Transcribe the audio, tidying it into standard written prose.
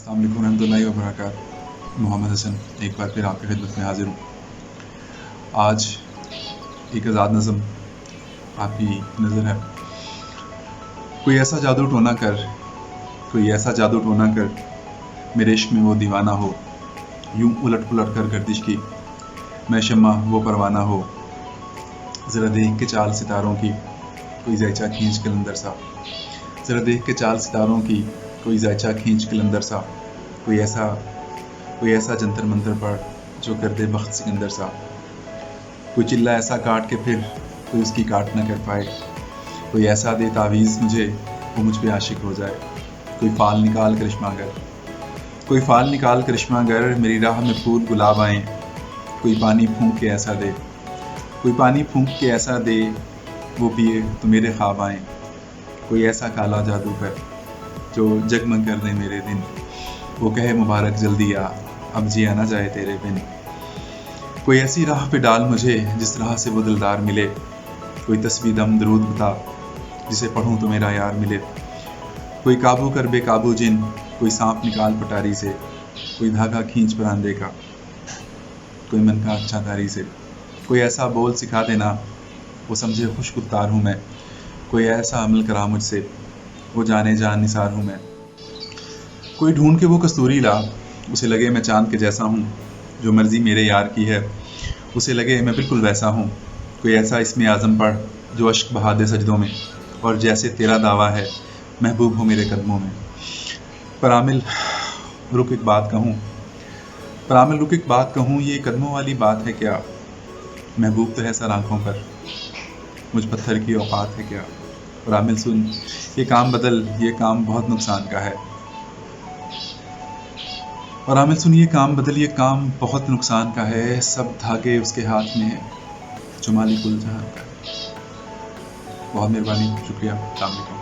अस्सलाम वालेकुम रहमतुल्लाहि व बरकातहू। मोहम्मद हसन एक बार फिर आपकी खिदमत में हाजिर हूँ। आज एक आज़ाद नज़म आपकी नज़र है। कोई ऐसा जादू टोना कर, कोई ऐसा जादू टोना कर, मेरे इश्क में वो दीवाना हो। यूं उलट पुलट कर गर्दिश की, मैं शम्मा वो परवाना हो। ज़रा देख के चाल सितारों की, कोई ज़ैचा खींच कलंदर सा। ज़रा देख के चाल सितारों की, कोई ज़ैचा खींच कलंदर सा। कोई ऐसा जंतर मंतर पढ़, जो कर दे बख्त सिकंदर सा। कोई चिल्ला ऐसा काट के फिर कोई उसकी काट न कर पाए। कोई ऐसा दे तावीज़ मुझे, वो मुझ पे आशिक हो जाए। कोई फाल निकाल करिश्मागर, कोई फाल निकाल करिश्मागर, मेरी राह में फूल गुलाब आए। कोई पानी फूंक के ऐसा दे, कोई पानी फूंक के ऐसा दे, वो पिए तो मेरे ख्वाब आए। कोई ऐसा काला जादू कर, जो जगमग कर दे मेरे दिन। वो कहे मुबारक जल्दी आ, अब जिया ना जाए तेरे बिन। कोई ऐसी राह पे डाल मुझे, जिस राह से वो दिलदार मिले। कोई तस्बीह दम दरूद बता, जिसे पढ़ूं तो मेरा यार मिले। कोई काबू कर बेकाबू जिन, कोई सांप निकाल पटारी से। कोई धागा खींच परांदे का, कोई मन का अच्छा तारी से। कोई ऐसा बोल सिखा देना, वो समझे खुश गुफ्तार हूँ मैं। कोई ऐसा अमल करा मुझसे, वो जाने जान निसार हूँ मैं। कोई ढूंढ के वो कस्तूरी ला, उसे लगे मैं चांद के जैसा हूँ। जो मर्जी मेरे यार की है, उसे लगे मैं बिल्कुल वैसा हूँ। कोई ऐसा इसमें आज़म पढ़, जो अश्क बहा दे सजदों में। और जैसे तेरा दावा है, महबूब हो मेरे कदमों में। पर आमिल रुक एक बात कहूँ, पर आमिल रुक एक बात कहूँ, ये कदमों वाली बात है क्या? महबूब तो है सर आँखों पर, मुझ पत्थर की औकात है क्या? और आमिल सुन, ये काम बदल, ये काम बहुत नुकसान का है। और आमिल सुन, ये काम बदल, ये काम बहुत नुकसान का है। सब धागे उसके हाथ में है, जो मालिकुल जहान का है। बहुत मेहरबानी, शुक्रिया, अस्सलाम वालेकुम।